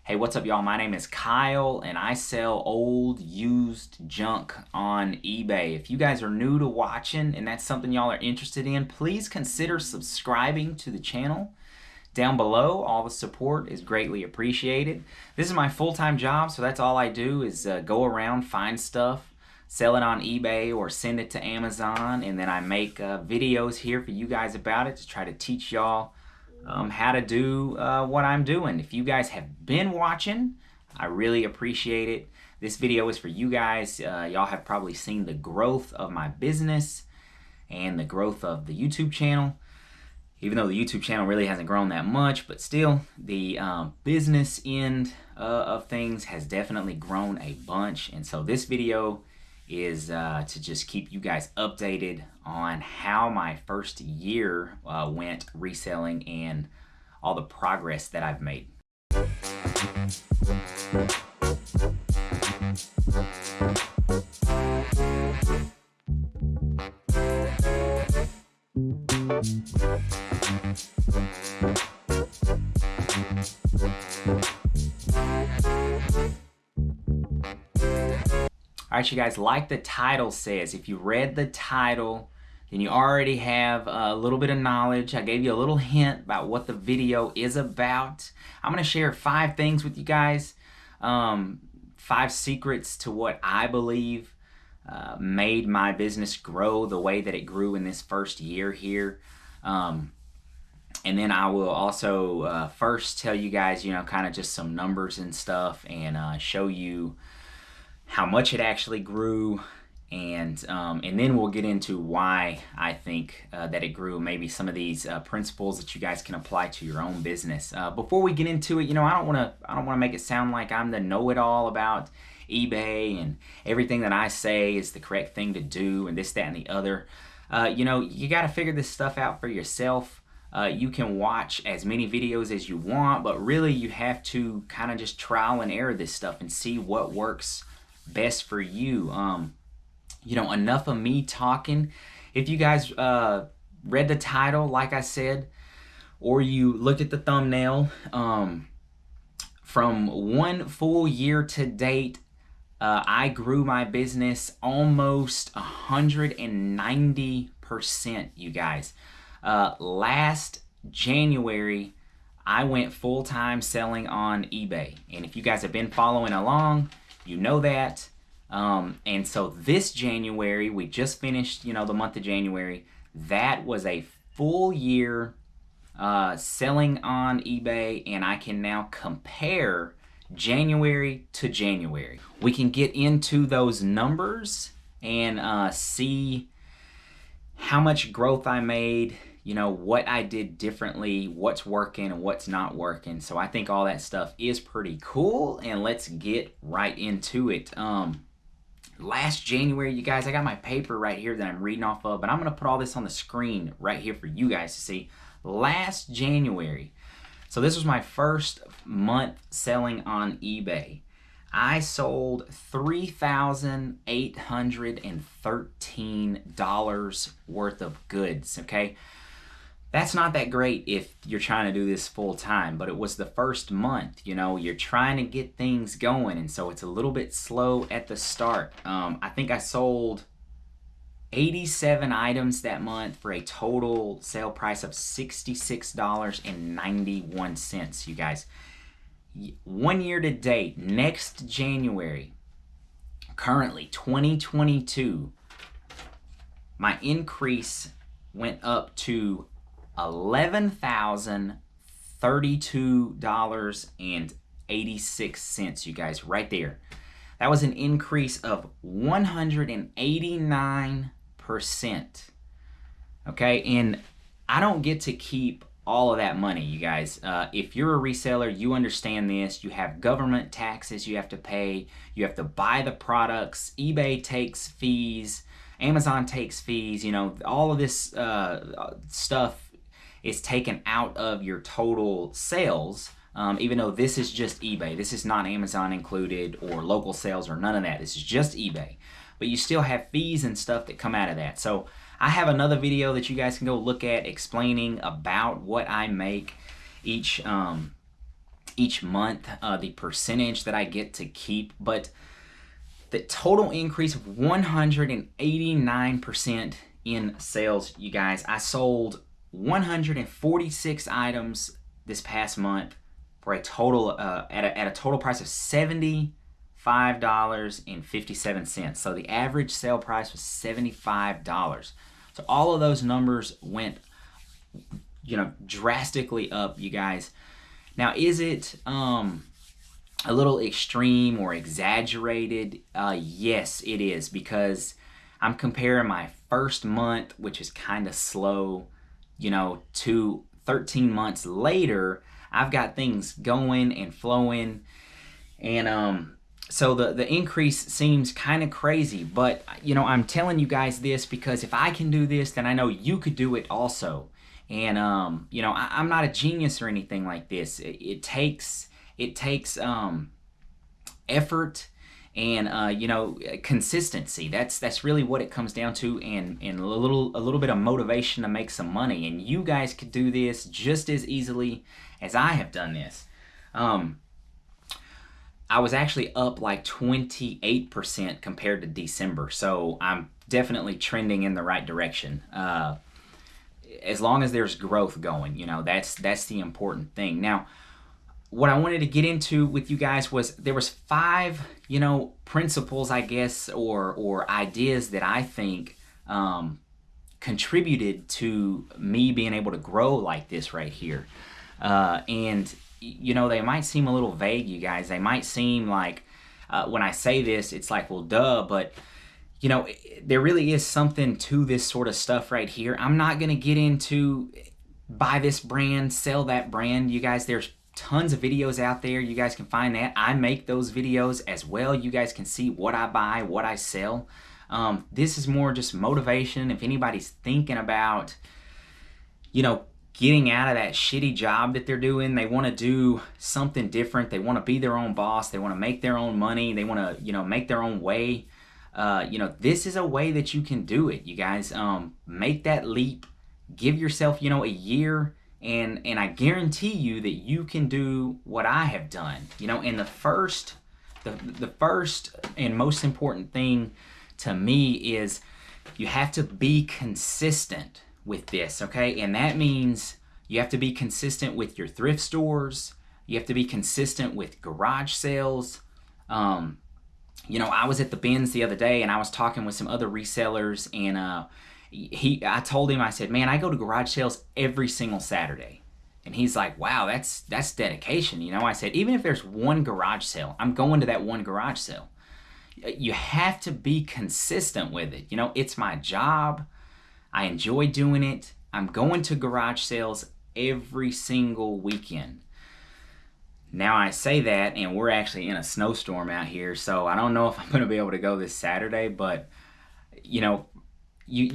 Hey, what's up, y'all? My name is Kyle, and I sell old, used junk on eBay. If you guys are new to watching and that's something y'all are interested in, please consider subscribing to the channel. Down below, all the support is greatly appreciated. This is my full-time job, so that's all I do is go around, find stuff, sell it on eBay or send it to Amazon, and then I make videos here for you guys about it to try to teach y'all how to do what I'm doing. If you guys have been watching, I really appreciate it. This video is for you guys. Y'all have probably seen the growth of my business and the growth of the YouTube channel. Even though the YouTube channel really hasn't grown that much, but still, the business end of things has definitely grown a bunch. And so this video is to just keep you guys updated on how my first year went reselling and all the progress that I've made. All right, you guys, like the title says, if you read the title, then you already have a little bit of knowledge. I gave you a little hint about what the video is about. I'm going to share 5 things with you guys, 5 secrets to what I believe made my business grow the way that it grew in this first year here. And then I will also first tell you guys, kind of just some numbers and stuff, and show you how much it actually grew, and then we'll get into why I think that it grew. Maybe some of these principles that you guys can apply to your own business. Before we get into it, I don't want to make it sound like I'm the know-it-all about eBay and everything that I say is the correct thing to do and this, that, and the other. You got to figure this stuff out for yourself. You can watch as many videos as you want, but really you have to kind of just trial and error this stuff and see what works best for you. Enough of me talking. If you guys read the title, like I said, or you looked at the thumbnail, from 1 full year to date, I grew my business almost 190%, you guys. Last January, I went full-time selling on eBay. And if you guys have been following along, you know that. And so this January, we just finished, the month of January. That was a full year selling on eBay, and I can now compare January to January. We can get into those numbers and see how much growth I made, what I did differently, what's working and what's not working. So I think all that stuff is pretty cool, and let's get right into it. Last January, you guys, I got my paper right here that I'm reading off of, but I'm going to put all this on the screen right here for you guys to see. Last January, so this was my first month selling on eBay. I sold $3,813 worth of goods, okay? That's not that great if you're trying to do this full time, but it was the first month, you're trying to get things going, and so it's a little bit slow at the start. I think I sold 87 items that month for a total sale price of $66.91, you guys. 1 year to date, next January, currently 2022, my increase went up to $11,032.86, you guys, right there. That was an increase of 189%. Okay, and I don't get to keep all of that money, you guys. If you're a reseller, you understand this. You have government taxes you have to pay. You have to buy the products. eBay takes fees. Amazon takes fees. All of this stuff is taken out of your total sales, even though this is just eBay. This is not Amazon included or local sales or none of that. This is just eBay. But you still have fees and stuff that come out of that. So I have another video that you guys can go look at explaining about what I make each each month, the percentage that I get to keep, but the total increase of 189% in sales, you guys. I sold 146 items this past month for a total at a total price of $75.57. So the average sale price was $75. So all of those numbers went, drastically up, you guys. Now, is it a little extreme or exaggerated? Yes, it is, because I'm comparing my first month, which is kind of slow, to 13 months later. I've got things going and flowing, and so the increase seems kind of crazy, but I'm telling you guys this because if I can do this, then I know you could do it also. And I'm not a genius or anything like this. It takes effort and consistency. That's really what it comes down to, and a little bit of motivation to make some money. And you guys could do this just as easily as I have done this. I was actually up like 28% compared to December, so I'm definitely trending in the right direction. As long as there's growth going, that's the important thing. Now, what I wanted to get into with you guys was there was 5, principles, I guess, or ideas that I think contributed to me being able to grow like this right here. And they might seem a little vague, you guys. They might seem like when I say this, it's like, well, duh, but there really is something to this sort of stuff right here. I'm not going to get into buy this brand, sell that brand. You guys, there's tons of videos out there. You guys can find that. I make those videos as well. You guys can see what I buy, what I sell. This is more just motivation. If anybody's thinking about, getting out of that shitty job that they're doing, they want to do something different. They want to be their own boss. They want to make their own money. They want to, make their own way. This is a way that you can do it, you guys. Make that leap. Give yourself, a year, and I guarantee you that you can do what I have done. And the first and most important thing to me is you have to be consistent with this, okay? And that means you have to be consistent with your thrift stores. You have to be consistent with garage sales. I was at the Benz the other day and I was talking with some other resellers, and I told him, I said, man, I go to garage sales every single Saturday. And he's like, wow, that's dedication. I said, even if there's one garage sale, I'm going to that one garage sale. You have to be consistent with it. It's my job. I enjoy doing it. I'm going to garage sales every single weekend. Now I say that, and we're actually in a snowstorm out here, so I don't know if I'm going to be able to go this Saturday, but, you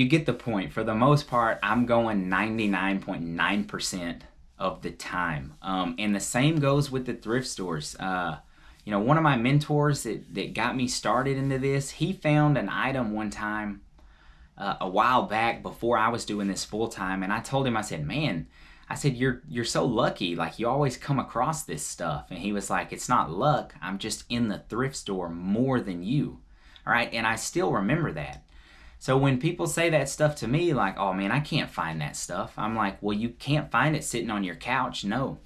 get the point. For the most part, I'm going 99.9% of the time. And the same goes with the thrift stores. One of my mentors that got me started into this, he found an item one time a while back before I was doing this full time, and I told him, I said, man, you're so lucky, like you always come across this stuff. And he was like, it's not luck, I'm just in the thrift store more than you. All right, and I still remember that. So when people say that stuff to me, like, oh man, I can't find that stuff, I'm like, well, you can't find it sitting on your couch. No,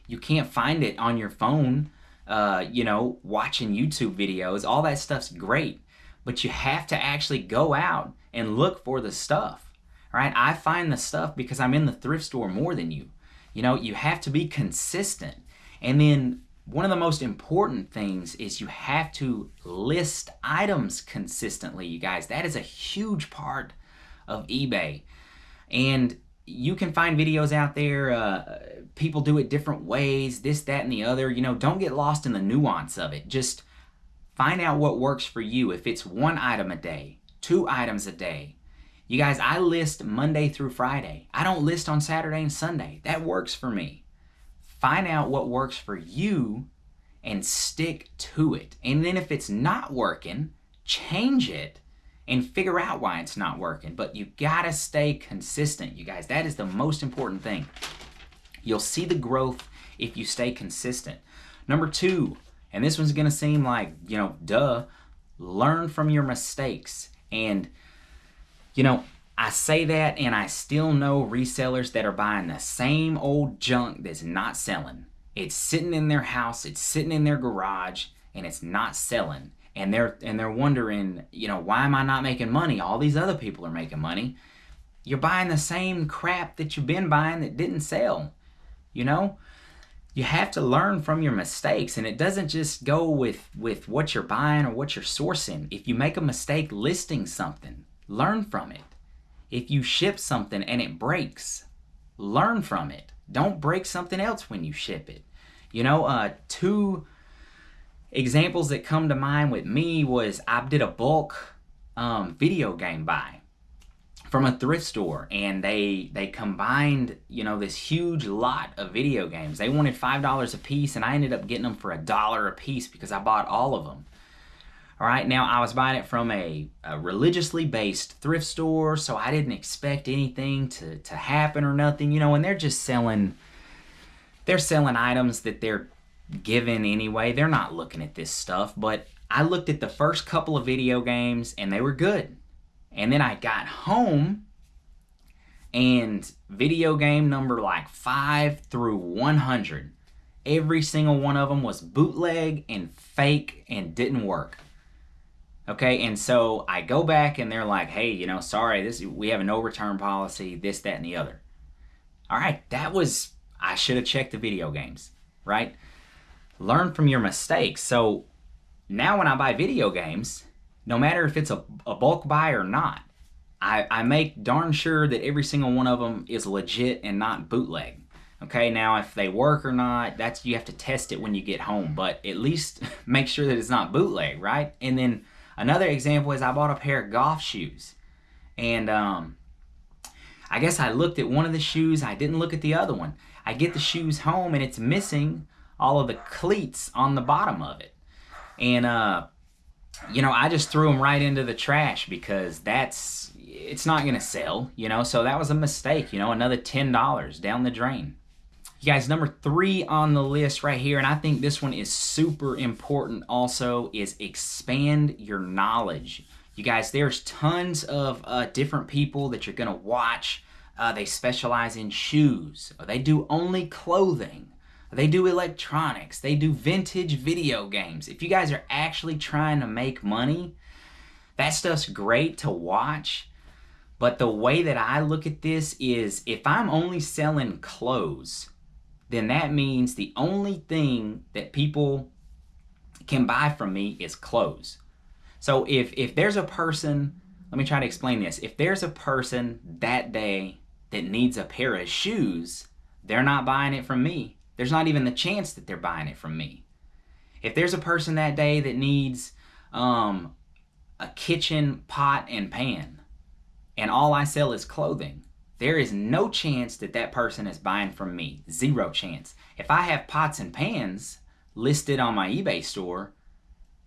you can't find it on your phone, watching YouTube videos. All that stuff's great, but you have to actually go out and look for the stuff. All right, I find the stuff because I'm in the thrift store more than you. You have to be consistent. And then one of the most important things is you have to list items consistently, you guys. That is a huge part of eBay. And you can find videos out there. People do it different ways, this, that, and the other. Don't get lost in the nuance of it. Just find out what works for you. If it's 1 item a day, 2 items a day. You guys, I list Monday through Friday. I don't list on Saturday and Sunday. That works for me. Find out what works for you and stick to it. And then if it's not working, change it and figure out why it's not working. But you gotta stay consistent, you guys. That is the most important thing. You'll see the growth if you stay consistent. Number 2, and this one's gonna seem like, duh, learn from your mistakes. And, I say that and I still know resellers that are buying the same old junk that's not selling. It's sitting in their house, it's sitting in their garage, and it's not selling. And they're wondering, why am I not making money? All these other people are making money. You're buying the same crap that you've been buying that didn't sell. You have to learn from your mistakes, and it doesn't just go with what you're buying or what you're sourcing. If you make a mistake listing something, learn from it. If you ship something and it breaks, learn from it. Don't break something else when you ship it. 2 examples that come to mind with me was I did a bulk video game buy from a thrift store, and they combined, this huge lot of video games. They wanted $5 a piece, and I ended up getting them for $1 a piece because I bought all of them. All right, now I was buying it from a religiously based thrift store, so I didn't expect anything to happen or nothing, and they're selling items that they're given anyway. They're not looking at this stuff, but I looked at the first couple of video games and they were good. And then I got home and video game number 5 through 100, every single one of them was bootleg and fake and didn't work. Okay, and so I go back and they're like, hey, sorry, we have a no return policy, this, that, and the other. All right, I should have checked the video games, right? Learn from your mistakes. So now when I buy video games, no matter if it's a bulk buy or not, I make darn sure that every single one of them is legit and not bootleg. Okay, now if they work or not, you have to test it when you get home, but at least make sure that it's not bootleg, right? And then another example is I bought a pair of golf shoes, and I guess I looked at one of the shoes, I didn't look at the other one. I get the shoes home and it's missing all of the cleats on the bottom of it. And I just threw them right into the trash because it's not going to sell, so that was a mistake, another $10 down the drain. You guys, number 3 on the list right here, and I think this one is super important also, is expand your knowledge. You guys, there's tons of different people that you're going to watch. They specialize in shoes, or they do only clothing. They do electronics. They do vintage video games. If you guys are actually trying to make money, that stuff's great to watch. But the way that I look at this is if I'm only selling clothes, then that means the only thing that people can buy from me is clothes. So if there's a person, let me try to explain this. If there's a person that day that needs a pair of shoes, they're not buying it from me. There's not even the chance that they're buying it from me. If there's a person that day that needs a kitchen pot and pan, and all I sell is clothing, there is no chance that that person is buying from me. 0 chance. If I have pots and pans listed on my eBay store,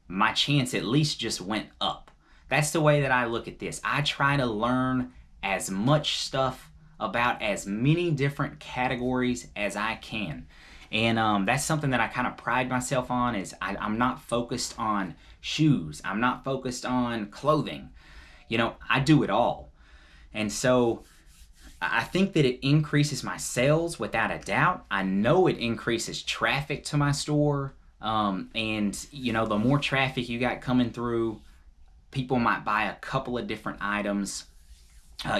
my chance at least just went up. That's the way that I look at this. I try to learn as much stuff about as many different categories as I can. And that's something that I kind of pride myself on, is I'm not focused on shoes. I'm not focused on clothing. I do it all. And so I think that it increases my sales without a doubt. I know it increases traffic to my store. And the more traffic you got coming through, people might buy a couple of different items.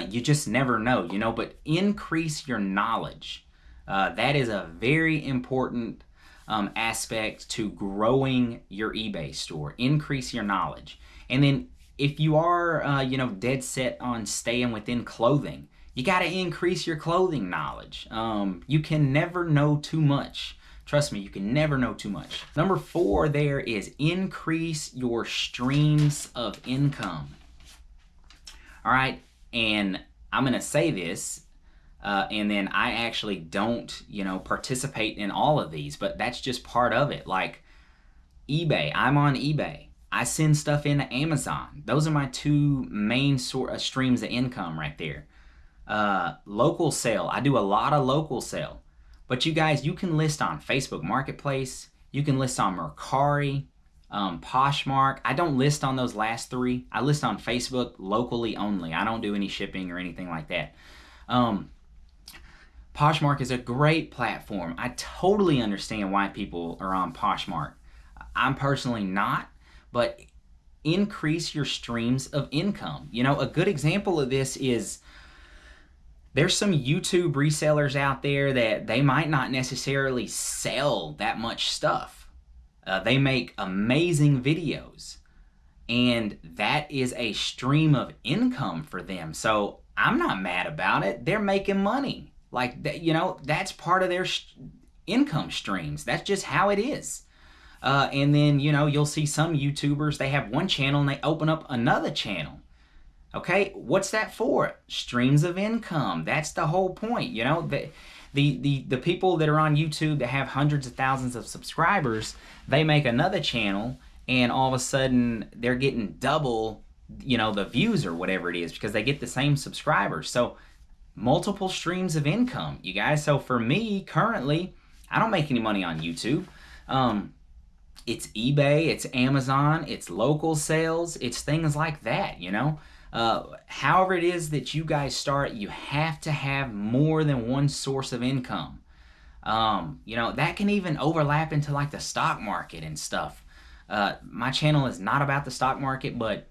You just never know, but increase your knowledge. That is a very important aspect to growing your eBay store. Increase your knowledge. And then if you are, dead set on staying within clothing, you got to increase your clothing knowledge. You can never know too much. Trust me, you can never know too much. Number 4 there is increase your streams of income. All right, and I'm going to say this, and then I actually don't, participate in all of these, but that's just part of it. Like eBay, I'm on eBay. I send stuff into Amazon. Those are my 2 main streams of income right there. Local sale, I do a lot of local sale. But you guys, you can list on Facebook Marketplace. You can list on Mercari, Poshmark. I don't list on those last three. I list on Facebook locally only. I don't do any shipping or anything like that. Poshmark is a great platform. I totally understand why people are on Poshmark. I'm personally not, but increase your streams of income. You know, a good example of this is there's some YouTube resellers out there that they might not necessarily sell that much stuff. They make amazing videos, and that is a stream of income for them. So I'm not mad about it. They're making money. Like, you know, that's part of their income streams. That's just how it is. And then, you know, you'll see some YouTubers, they have one channel and they open up another channel. Okay, what's that for? Streams of income. That's the whole point. You know, the people that are on YouTube that have hundreds of thousands of subscribers, they make another channel and all of a sudden they're getting double, you know, the views or whatever it is because they get the same subscribers. So multiple streams of income, you guys. So for me, currently, I don't make any money on YouTube. It's eBay, it's Amazon, it's local sales, it's things like that, you know. However it is that you guys start, you have to have more than one source of income. You know, that can even overlap into like the stock market and stuff. My channel is not about the stock market, but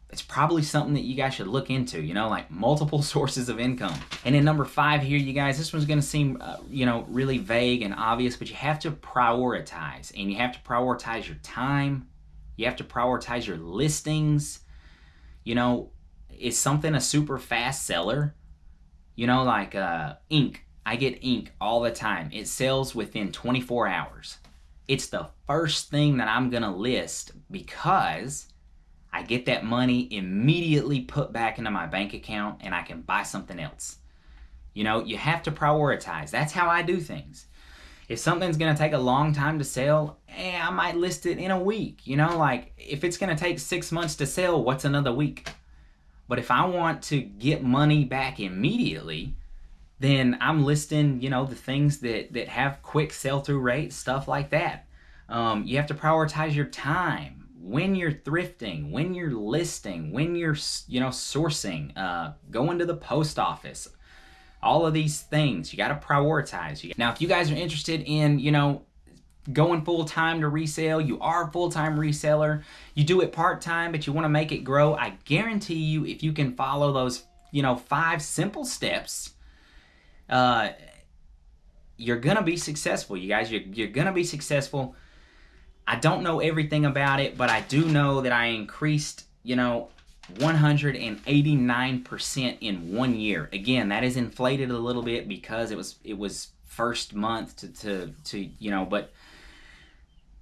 it's probably something that you guys should look into, you know, like multiple sources of income. And then number 5 here, you guys, this one's going to seem, you know, really vague and obvious, but you have to prioritize, and you have to prioritize your time. You have to prioritize your listings. You know, is something a super fast seller? You know, like ink. I get ink all the time. It sells within 24 hours. It's the first thing that I'm going to list because I get that money immediately put back into my bank account and I can buy something else. You know, you have to prioritize. That's how I do things. If something's going to take a long time to sell, I might list it in a week. You know, like if it's going to take 6 months to sell, what's another week? But if I want to get money back immediately, then I'm listing, you know, the things that have quick sell-through rates, stuff like that. You have to prioritize your time. When you're thrifting, when you're listing, when you're, you know, sourcing, going to the post office, all of these things, you got to prioritize. Now, if you guys are interested in, you know, going full-time to resell, you are a full-time reseller, you do it part-time, but you want to make it grow, I guarantee you if you can follow those, you know, 5 simple steps, you're going to be successful, you guys. You're going to be successful. I don't know everything about it, but I do know that I increased, you know, 189% in 1 year. Again, that is inflated a little bit because it was first month to you know, but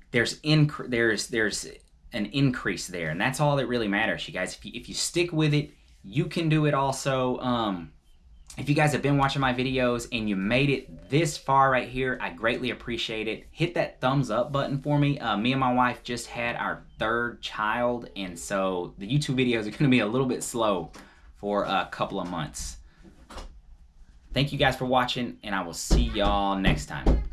there's an increase there, and that's all that really matters, you guys. If you stick with it, you can do it also. If you guys have been watching my videos and you made it this far right here, I greatly appreciate it. Hit that thumbs up button for me. Me and my wife just had our 3rd child, and so the YouTube videos are going to be a little bit slow for a couple of months. Thank you guys for watching, and I will see y'all next time.